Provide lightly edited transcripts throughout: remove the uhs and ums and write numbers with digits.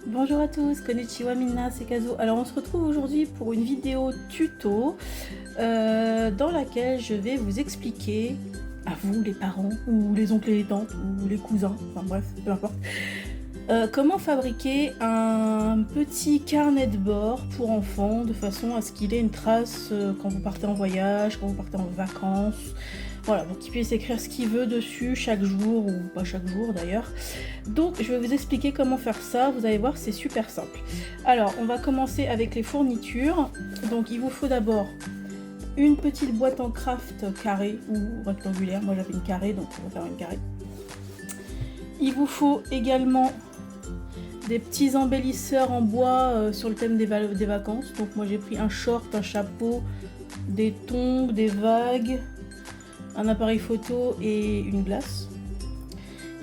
Bonjour à tous, konnichiwa minna, c'est Kazo. Alors on se retrouve aujourd'hui pour une vidéo tuto dans laquelle je vais vous expliquer, à vous les parents, ou les oncles et les tantes, ou les cousins, enfin bref, peu importe, comment fabriquer un petit carnet de bord pour enfants de façon à ce qu'il ait une trace quand vous partez en voyage, quand vous partez en vacances. Voilà, donc il puisse écrire ce qu'il veut dessus chaque jour, ou pas chaque jour d'ailleurs. Donc je vais vous expliquer comment faire ça, vous allez voir c'est super simple. Alors on va commencer avec les fournitures. Donc il vous faut d'abord une petite boîte en craft carrée ou rectangulaire, moi j'avais une carrée donc on va faire une carrée. Il vous faut également des petits embellisseurs en bois sur le thème des vacances. Donc moi j'ai pris un short, un chapeau, des tongs, des vagues, un appareil photo et une glace.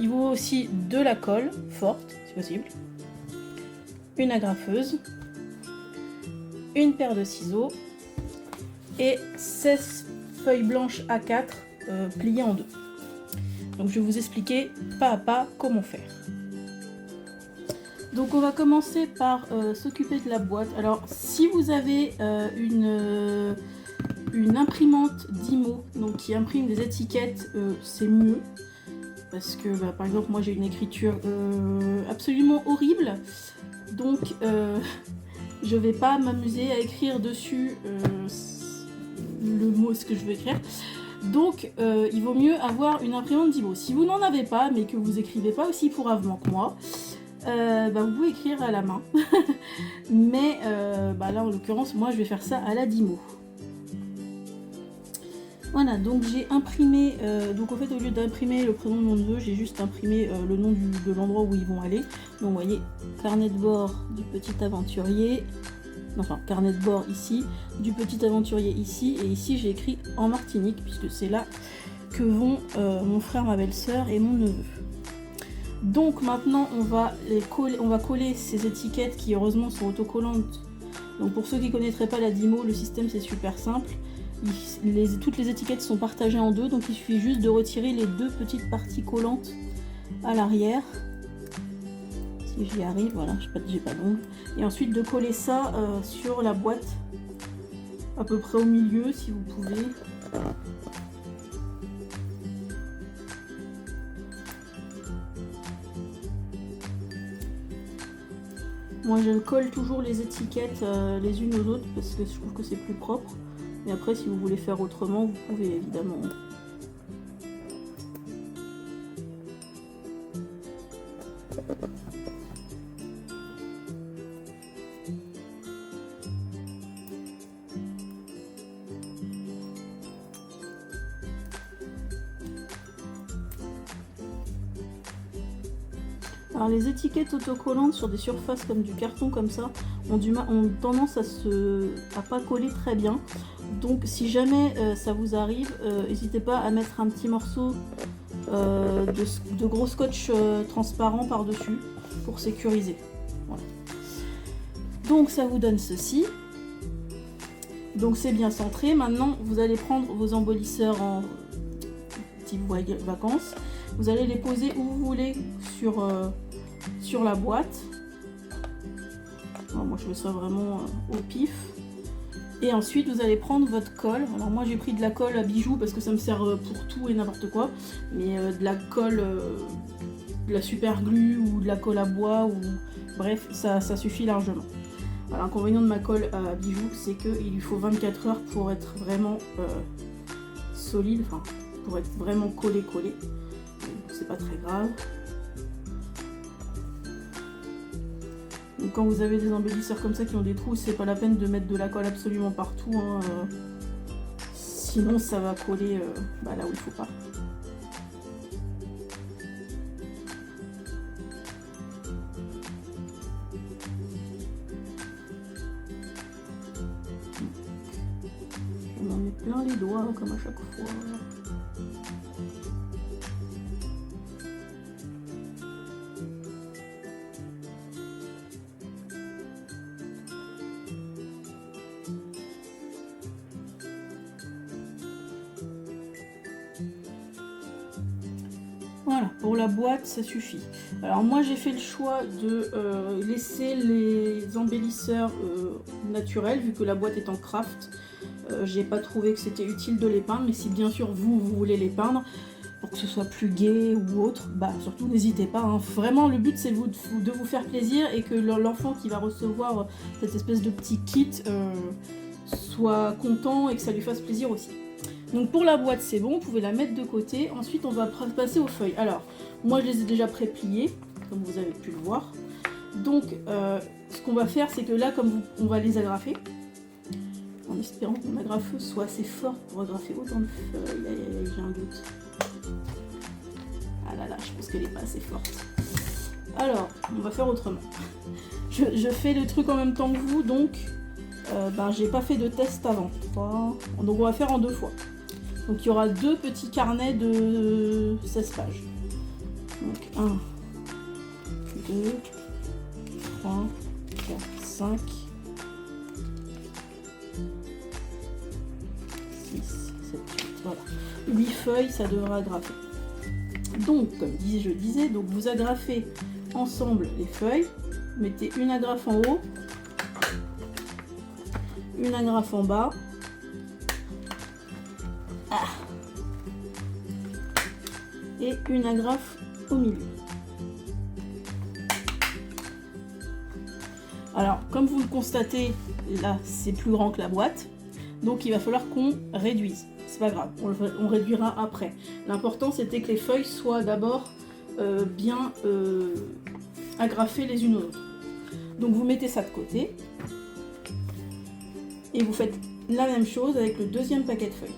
Il vous faut aussi de la colle forte, si possible, une agrafeuse, une paire de ciseaux et 16 feuilles blanches A4 pliées en deux. Donc je vais vous expliquer pas à pas comment faire. Donc on va commencer par s'occuper de la boîte. Alors si vous avez une imprimante d'IMO donc qui imprime des étiquettes, c'est mieux. Parce que par exemple moi j'ai une écriture absolument horrible. Donc je vais pas m'amuser à écrire dessus le mot ce que je veux écrire. Donc il vaut mieux avoir une imprimante d'IMO. Si vous n'en avez pas mais que vous écrivez pas aussi couramment que moi, vous pouvez écrire à la main. Mais là en l'occurrence moi je vais faire ça à la Dymo. Voilà, donc j'ai imprimé, donc en fait au lieu d'imprimer le prénom, le nom de neveu, j'ai juste imprimé le nom de l'endroit où ils vont aller. Donc vous voyez, carnet de bord du petit aventurier, enfin carnet de bord ici, du petit aventurier ici, et ici j'ai écrit en Martinique, puisque c'est là que vont mon frère, ma belle-sœur et mon neveu. Donc maintenant on va coller ces étiquettes qui heureusement sont autocollantes. Donc pour ceux qui ne connaîtraient pas la Dymo, le système c'est super simple. Toutes les étiquettes sont partagées en deux, donc il suffit juste de retirer les deux petites parties collantes à l'arrière. Si j'y arrive, voilà, j'ai pas d'ongle. Et ensuite de coller ça sur la boîte, à peu près au milieu si vous pouvez. Moi je colle toujours les étiquettes les unes aux autres parce que je trouve que c'est plus propre. Mais après si vous voulez faire autrement, vous pouvez évidemment. Alors les étiquettes autocollantes sur des surfaces comme du carton comme ça ont tendance à pas coller très bien. Donc si jamais ça vous arrive, n'hésitez pas à mettre un petit morceau de gros scotch transparent par-dessus pour sécuriser. Voilà. Donc ça vous donne ceci. Donc c'est bien centré. Maintenant vous allez prendre vos embellisseurs en type vacances. Vous allez les poser où vous voulez sur la boîte. Alors moi je fais ça vraiment au pif. Et ensuite vous allez prendre votre colle. Alors moi j'ai pris de la colle à bijoux parce que ça me sert pour tout et n'importe quoi. Mais de la colle, de la super glue ou de la colle à bois, ou bref, ça suffit largement. Alors, l'inconvénient de ma colle à bijoux, c'est qu'il lui faut 24 heures pour être vraiment solide, enfin pour être vraiment collé. C'est pas très grave. Donc quand vous avez des embellisseurs comme ça qui ont des trous, c'est pas la peine de mettre de la colle absolument partout, hein, sinon ça va coller là où il faut pas. Je m'en mets plein les doigts comme à chaque fois. Voilà, Voilà, pour la boîte, ça suffit. Alors moi, j'ai fait le choix de laisser les embellisseurs naturels, vu que la boîte est en craft. J'ai pas trouvé que c'était utile de les peindre, mais si bien sûr vous voulez les peindre, pour que ce soit plus gai ou autre, bah surtout n'hésitez pas. Hein. Vraiment, le but, c'est de vous faire plaisir et que l'enfant qui va recevoir cette espèce de petit kit soit content et que ça lui fasse plaisir aussi. Donc pour la boîte c'est bon, vous pouvez la mettre de côté. Ensuite on va passer aux feuilles. Alors moi je les ai déjà pré-pliées, comme vous avez pu le voir. Donc ce qu'on va faire c'est que là on va les agrafer. En espérant que mon agrafeuse soit assez forte pour agrafer autant de feuilles. Aïe aïe aïe, j'ai un doute. Ah là là, je pense qu'elle n'est pas assez forte. Alors on va faire autrement. Je fais le truc en même temps que vous, donc j'ai pas fait de test avant. Donc on va faire en 2 fois. Donc il y aura 2 petits carnets de 16 pages. Donc 1, 2, 3, 4, 5, 6, 7, 8. Voilà. 8 feuilles, ça devra agrafer. Donc, comme je disais, donc vous agrafez ensemble les feuilles. Mettez une agrafe en haut, une agrafe en bas. Et une agrafe au milieu. Alors, comme vous le constatez, là, c'est plus grand que la boîte. Donc, il va falloir qu'on réduise. C'est pas grave, on réduira après. L'important, c'était que les feuilles soient d'abord bien agrafées les unes aux autres. Donc, vous mettez ça de côté. Et vous faites la même chose avec le deuxième paquet de feuilles.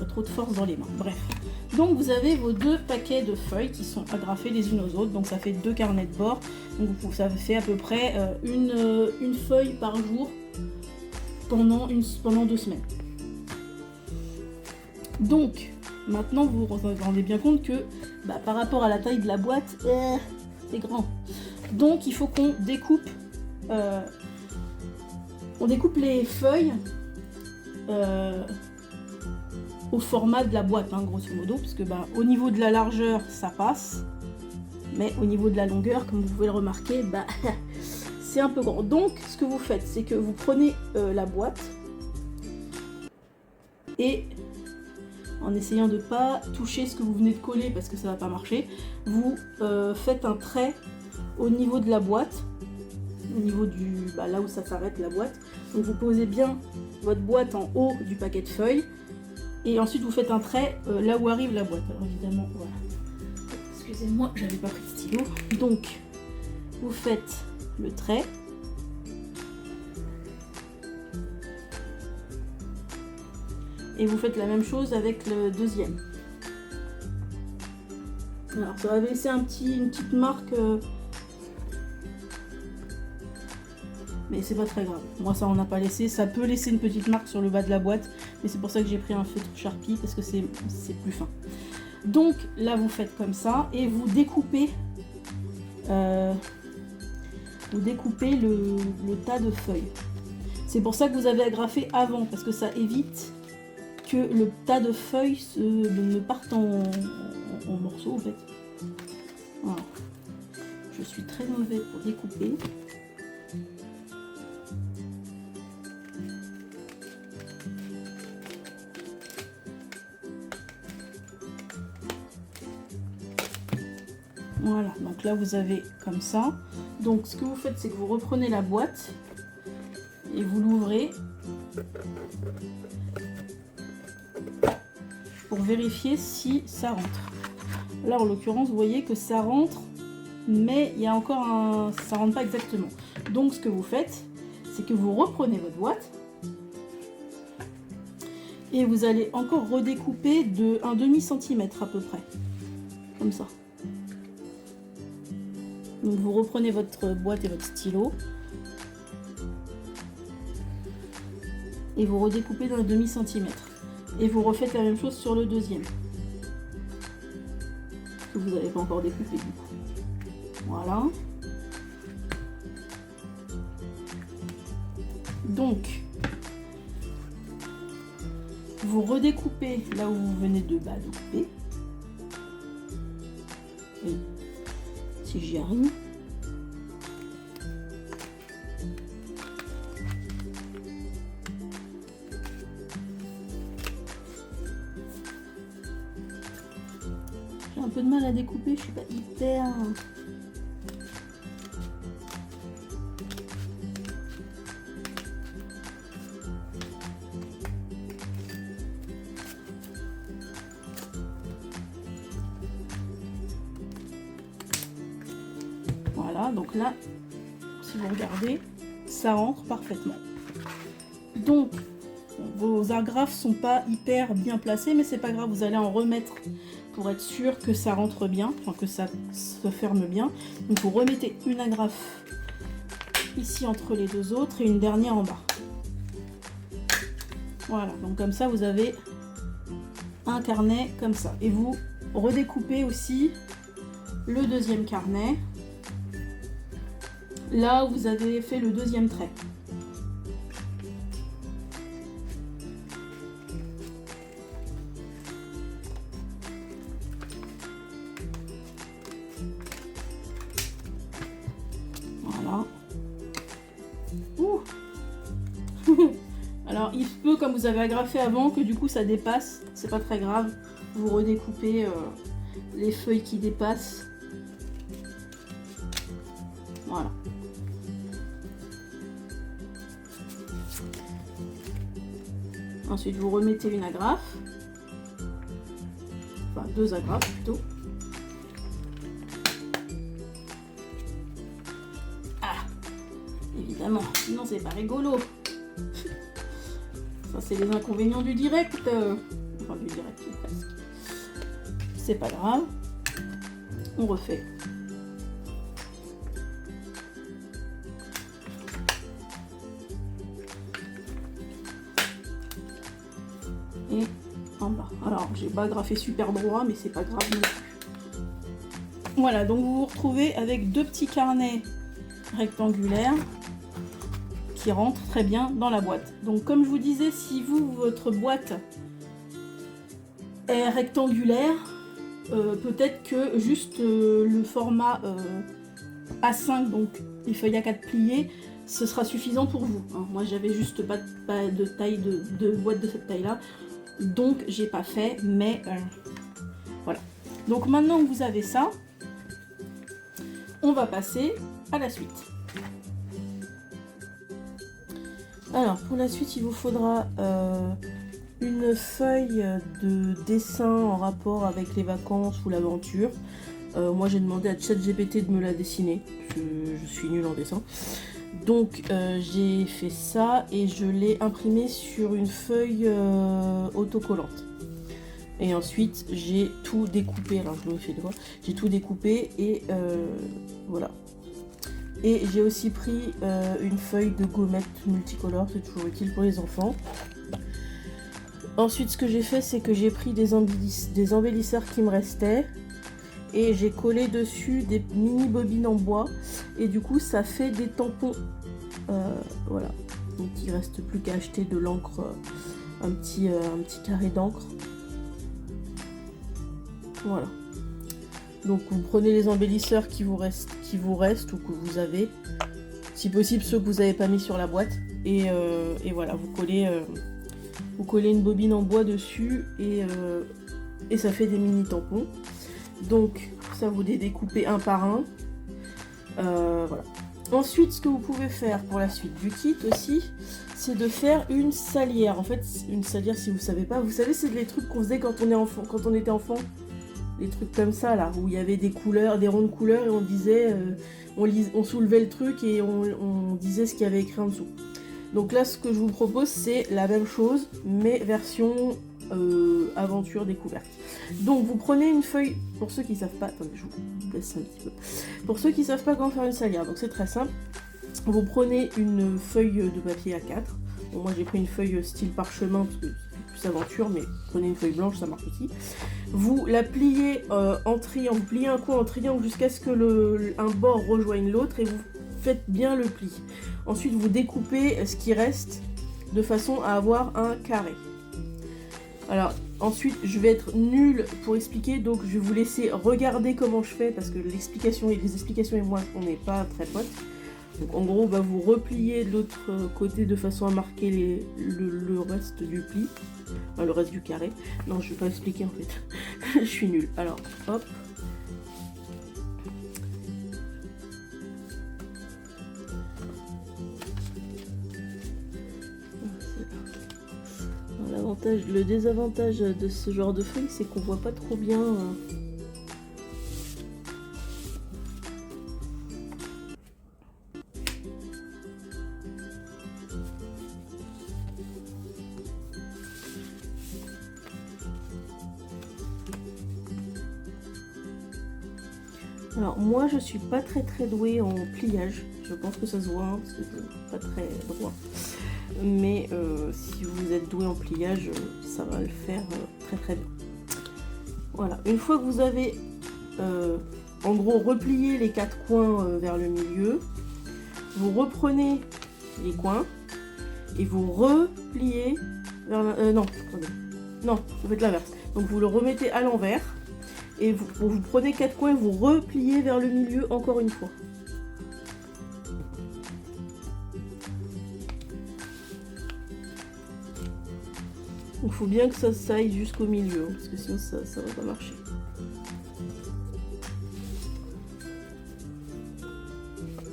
Trop de force dans les mains, bref. Donc vous avez vos 2 paquets de feuilles qui sont agrafées les unes aux autres, donc ça fait 2 carnets de bord, donc ça fait à peu près une feuille par jour pendant 2 semaines. Donc maintenant vous vous rendez bien compte que par rapport à la taille de la boîte, c'est grand. Donc il faut qu'on découpe les feuilles au format de la boîte, hein, grosso modo, parce que au niveau de la largeur ça passe, mais au niveau de la longueur, comme vous pouvez le remarquer, c'est un peu grand. Donc ce que vous faites, c'est que vous prenez la boîte et en essayant de ne pas toucher ce que vous venez de coller parce que ça va pas marcher, vous faites un trait au niveau de la boîte, au niveau du là où ça s'arrête la boîte. Donc vous posez bien votre boîte en haut du paquet de feuilles. Et ensuite vous faites un trait là où arrive la boîte. Alors évidemment, voilà. Excusez-moi, j'avais pas pris de stylo. Donc, vous faites le trait. Et vous faites la même chose avec le deuxième. Alors ça va laisser une petite marque. Mais c'est pas très grave. Moi ça on n'a pas laissé. Ça peut laisser une petite marque sur le bas de la boîte. Mais c'est pour ça que j'ai pris un feutre Sharpie parce que c'est plus fin. Donc là vous faites comme ça et vous découpez le tas de feuilles. C'est pour ça que vous avez agrafé avant, parce que ça évite que le tas de feuilles ne parte en morceaux en fait. Voilà. Je suis très mauvais pour découper. Voilà, donc là vous avez comme ça. Donc ce que vous faites, c'est que vous reprenez la boîte et vous l'ouvrez pour vérifier si ça rentre. Là en l'occurrence vous voyez que ça rentre, mais il y a encore ça rentre pas exactement. Donc ce que vous faites, c'est que vous reprenez votre boîte et vous allez encore redécouper de 1/2 centimètre à peu près, comme ça. Donc vous reprenez votre boîte et votre stylo et vous redécoupez d'1/2 centimètre et vous refaites la même chose sur le deuxième. que vous n'avez pas encore découpé du coup. Voilà. Donc, vous redécoupez là où vous venez de couper. Oui, si j'y arrive. J'ai un peu de mal à découper, je suis pas hyper... Voilà, donc là, si vous regardez, ça rentre parfaitement. Donc, vos agrafes sont pas hyper bien placées, mais c'est pas grave, vous allez en remettre pour être sûr que ça rentre bien, enfin que ça se ferme bien. Donc vous remettez une agrafe ici entre les deux autres et une dernière en bas. Voilà, donc comme ça vous avez un carnet comme ça. Et vous redécoupez aussi le deuxième carnet, là où vous avez fait le deuxième trait. Voilà. Ouh. Alors il se peut, comme vous avez agrafé avant, que du coup ça dépasse. C'est pas très grave. Vous redécoupez les feuilles qui dépassent. Voilà. Ensuite vous remettez une agrafe. Enfin 2 agrafes plutôt. Évidemment, sinon c'est pas rigolo. Ça c'est les inconvénients du direct. Enfin du direct presque. C'est pas grave. On refait. Et en bas. Alors j'ai pas agrafé super droit, mais c'est pas grave non plus. Voilà, donc vous vous retrouvez avec 2 petits carnets rectangulaires qui rentre très bien dans la boîte. Donc comme je vous disais, si votre boîte est rectangulaire, peut-être que juste le format A5, donc les feuilles A4 pliées, ce sera suffisant pour vous. Hein. Moi j'avais juste pas de taille de boîte de cette taille là, donc j'ai pas fait, mais voilà. Donc maintenant que vous avez ça, on va passer à la suite. Alors pour la suite, il vous faudra une feuille de dessin en rapport avec les vacances ou l'aventure. Moi j'ai demandé à ChatGPT de me la dessiner, je suis nulle en dessin. Donc j'ai fait ça et je l'ai imprimé sur une feuille autocollante. Et ensuite j'ai tout découpé, alors je me fais devoir, j'ai tout découpé et voilà. Et j'ai aussi pris une feuille de gommette multicolore, c'est toujours utile pour les enfants. Ensuite, ce que j'ai fait, c'est que j'ai pris des embellisseurs qui me restaient et j'ai collé dessus des mini bobines en bois. Et du coup, ça fait des tampons. Voilà. Donc, il ne reste plus qu'à acheter de l'encre, un petit carré d'encre. Voilà. Donc vous prenez les embellisseurs qui vous restent ou que vous avez, si possible ceux que vous n'avez pas mis sur la boîte, et voilà, vous collez une bobine en bois dessus et ça fait des mini tampons. Donc ça vous les découpez un par un. Voilà. Ensuite, ce que vous pouvez faire pour la suite du kit aussi, c'est de faire une salière. En fait, une salière, si vous savez pas, vous savez, c'est les trucs qu'on faisait quand on était enfant. Des trucs comme ça là, où il y avait des couleurs, des rondes couleurs, et on disait, on soulevait le truc et on disait ce qu'il y avait écrit en dessous. Donc là, ce que je vous propose, c'est la même chose, mais version aventure découverte. Donc vous prenez une feuille, pour ceux qui savent pas, attendez, je vous baisse un petit peu. Pour ceux qui savent pas comment faire une salière, donc c'est très simple. Vous prenez une feuille de papier A4. Bon, moi j'ai pris une feuille style parchemin parce que c'est plus Plus Aventure, mais prenez une feuille blanche, ça marche aussi. Vous la pliez en triangle, vous pliez un coin en triangle jusqu'à ce que un bord rejoigne l'autre et vous faites bien le pli. Ensuite, vous découpez ce qui reste de façon à avoir un carré. Alors, ensuite, je vais être nulle pour expliquer, donc je vais vous laisser regarder comment je fais parce que les explications et moi, on n'est pas très potes. Donc, en gros, vous repliez de l'autre côté de façon à marquer le reste du pli, enfin, le reste du carré. Non, je vais pas expliquer en fait. Je suis nulle. Alors, hop. Le désavantage de ce genre de feuille, c'est qu'on voit pas trop bien. Alors moi, je suis pas très douée en pliage. Je pense que ça se voit, hein, parce que c'est pas très droit. Mais si vous êtes doué en pliage, ça va le faire très bien. Voilà, une fois que vous avez en gros replié les 4 coins vers le milieu, vous reprenez les coins et vous repliez vers la... non, vous faites l'inverse. Donc vous le remettez à l'envers et vous prenez 4 coins et vous repliez vers le milieu encore une fois. Il faut bien que ça aille jusqu'au milieu, parce que sinon ça va pas marcher.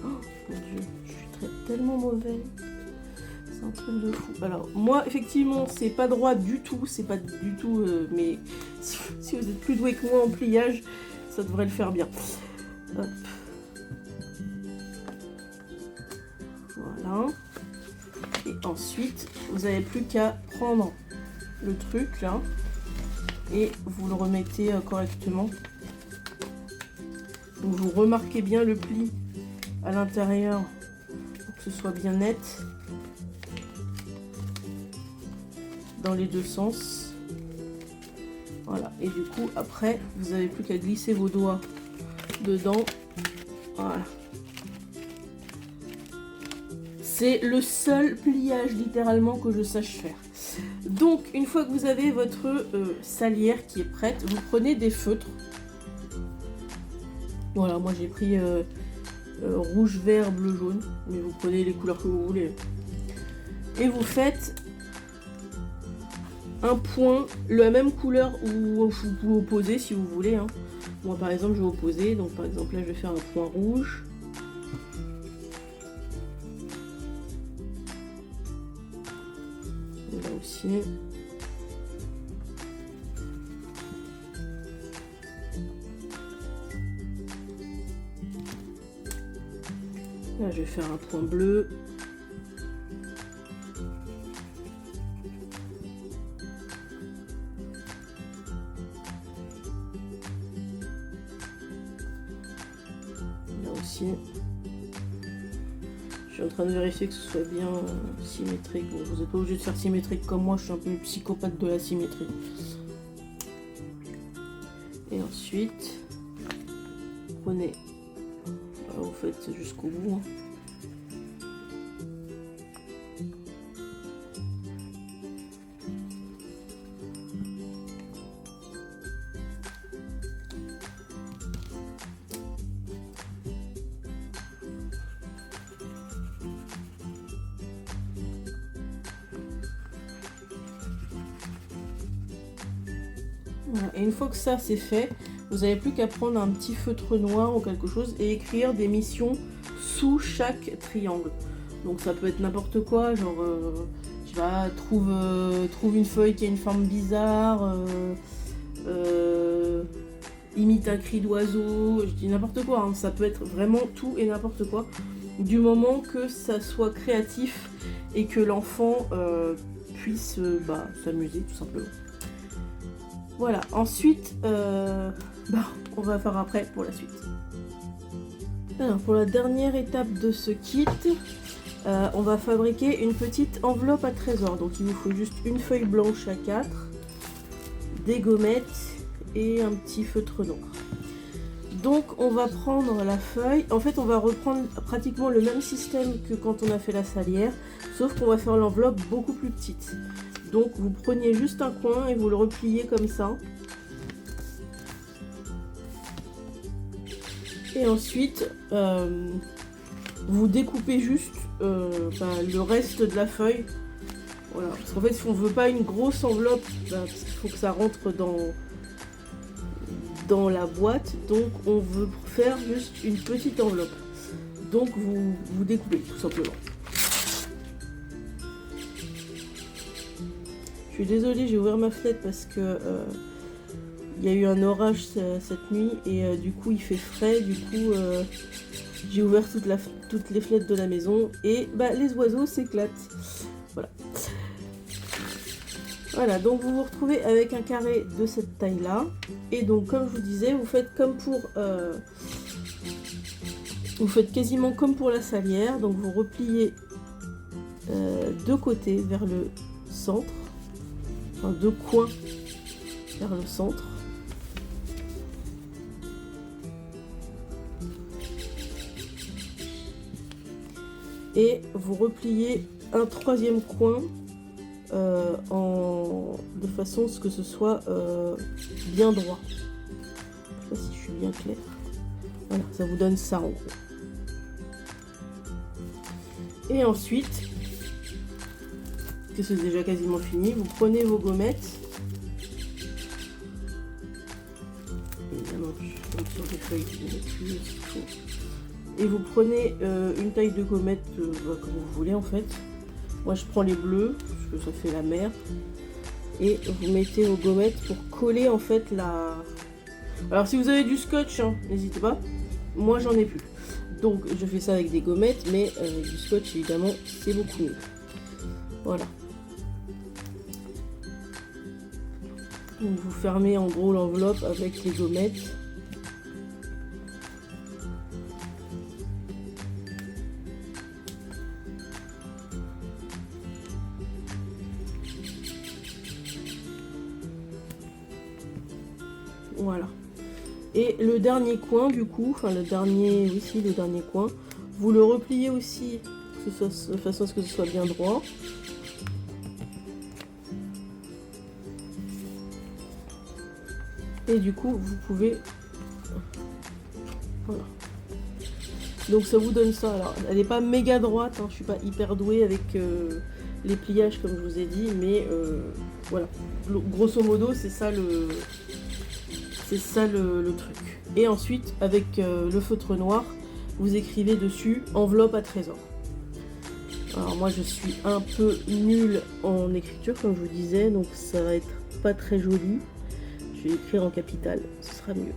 Oh mon dieu, je suis tellement mauvaise. C'est un truc de fou. Alors moi, effectivement, c'est pas droit du tout, mais si vous êtes plus doué que moi en pliage, ça devrait le faire bien. Hop. Voilà. Et ensuite, vous n'avez plus qu'à prendre le truc là et vous le remettez correctement. Donc vous remarquez bien le pli à l'intérieur pour que ce soit bien net dans les deux sens. Voilà, et du coup après vous n'avez plus qu'à glisser vos doigts dedans. Voilà. C'est le seul pliage littéralement que je sache faire. Donc une fois que vous avez votre salière qui est prête, vous prenez des feutres. Voilà, moi j'ai pris rouge, vert, bleu, jaune, mais vous prenez les couleurs que vous voulez. Et vous faites un point, la même couleur où vous pouvez opposer si vous voulez. Hein. Moi par exemple je vais opposer, donc par exemple là je vais faire un point rouge. Là aussi. Là, je vais faire un point bleu. Là aussi. Je suis en train de vérifier que ce soit bien symétrique. Bon, vous n'êtes pas obligé de faire symétrique comme moi, je suis un peu une psychopathe de la symétrie. Et ensuite, prenez, vous faites jusqu'au bout. Hein. Voilà. Et une fois que ça c'est fait, vous n'avez plus qu'à prendre un petit feutre noir ou quelque chose et écrire des missions sous chaque triangle. Donc ça peut être n'importe quoi, genre je sais pas, trouve une feuille qui a une forme bizarre, imite un cri d'oiseau, je dis n'importe quoi, hein. Ça peut être vraiment tout et n'importe quoi, du moment que ça soit créatif et que l'enfant puisse s'amuser tout simplement. Voilà, ensuite, on va faire après pour la suite. Alors, pour la dernière étape de ce kit, on va fabriquer une petite enveloppe à trésor. Donc il vous faut juste une feuille blanche A4, des gommettes et un petit feutre noir. Donc on va prendre la feuille, en fait on va reprendre pratiquement le même système que quand on a fait la salière, sauf qu'on va faire l'enveloppe beaucoup plus petite. Donc vous preniez juste un coin et vous le repliez comme ça. Et ensuite vous découpez juste le reste de la feuille. Voilà, parce qu'en fait si on veut pas une grosse enveloppe, parce qu'il faut que ça rentre dans la boîte, donc on veut faire juste une petite enveloppe. Donc vous découpez tout simplement. Je suis désolée, j'ai ouvert ma fenêtre parce que il y a eu un orage cette nuit et du coup il fait frais, du coup j'ai ouvert toutes les fenêtres de la maison et les oiseaux s'éclatent. Voilà. Voilà, donc vous vous retrouvez avec un carré de cette taille-là. Et donc, comme je vous disais, vous faites comme pour... vous faites quasiment comme pour la salière. Donc, vous repliez deux côtés vers le centre. Enfin, deux coins vers le centre. Et vous repliez un troisième coin de façon à ce que ce soit bien droit. Je sais pas si je suis bien claire. Voilà, ça vous donne ça en gros. Et ensuite, que c'est déjà quasiment fini, vous prenez vos gommettes. Évidemment, je tombe sur des feuilles qui ne mettent plus ce qu'il faut. Et vous prenez une taille de gommette comme vous voulez en fait. Moi je prends les bleus, parce que ça fait la mer. Et vous mettez vos gommettes pour coller en fait la... Alors si vous avez du scotch, hein, n'hésitez pas. Moi j'en ai plus. Donc je fais ça avec des gommettes, mais du scotch évidemment c'est beaucoup mieux. Voilà. Donc vous fermez en gros l'enveloppe avec les gommettes. Voilà. Et le dernier coin du coup, enfin le dernier coin, vous le repliez aussi de façon à ce que ce soit bien droit. Et du coup vous pouvez... Voilà. Donc ça vous donne ça. Alors elle n'est pas méga droite, hein, je suis pas hyper douée avec les pliages comme je vous ai dit, mais voilà. Grosso modo c'est ça le... C'est ça le truc. Et ensuite, avec le feutre noir, vous écrivez dessus « Enveloppe à trésor ». Alors moi, je suis un peu nulle en écriture, comme je vous disais, donc ça va être pas très joli. Je vais écrire en capital, ce sera mieux.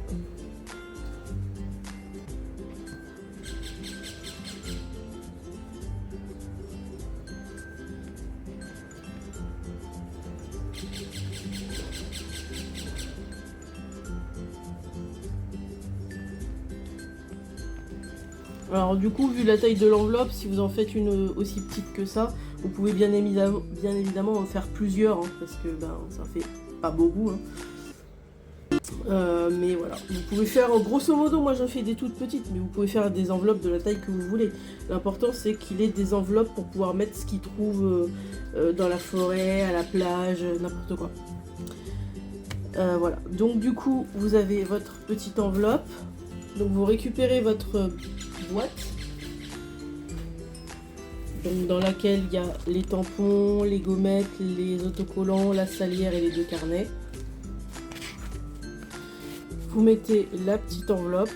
Alors du coup, vu la taille de l'enveloppe, si vous en faites une aussi petite que ça, vous pouvez bien évidemment en faire plusieurs, hein, parce que ça fait pas beaucoup. Hein. Mais voilà, vous pouvez faire, grosso modo, moi j'en fais des toutes petites, mais vous pouvez faire des enveloppes de la taille que vous voulez. L'important c'est qu'il ait des enveloppes pour pouvoir mettre ce qu'il trouve dans la forêt, à la plage, n'importe quoi. Voilà, donc du coup, vous avez votre petite enveloppe. Donc vous récupérez votre boîte donc, dans laquelle il y a les tampons, les gommettes, les autocollants, la salière et les deux carnets. Vous mettez la petite enveloppe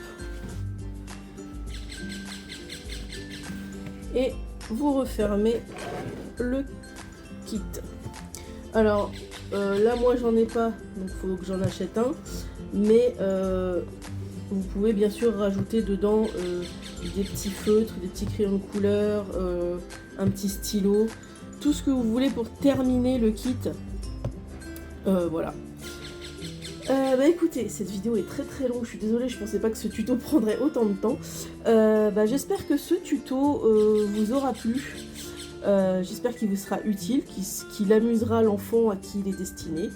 et vous refermez le kit. Alors là moi j'en ai pas, donc il faut que j'en achète un, mais vous pouvez bien sûr rajouter dedans des petits feutres, des petits crayons de couleur, un petit stylo, tout ce que vous voulez pour terminer le kit. Voilà. Bah écoutez, cette vidéo est très très longue, je suis désolée, je pensais pas que ce tuto prendrait autant de temps. J'espère que ce tuto vous aura plu. J'espère qu'il vous sera utile, qu'il amusera l'enfant à qui il est destiné.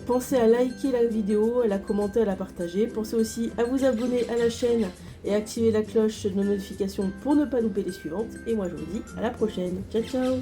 Pensez à liker la vidéo, à la commenter, à la partager. Pensez aussi à vous abonner à la chaîne et activer la cloche de notification pour ne pas louper les suivantes. Et moi je vous dis à la prochaine. Ciao ciao!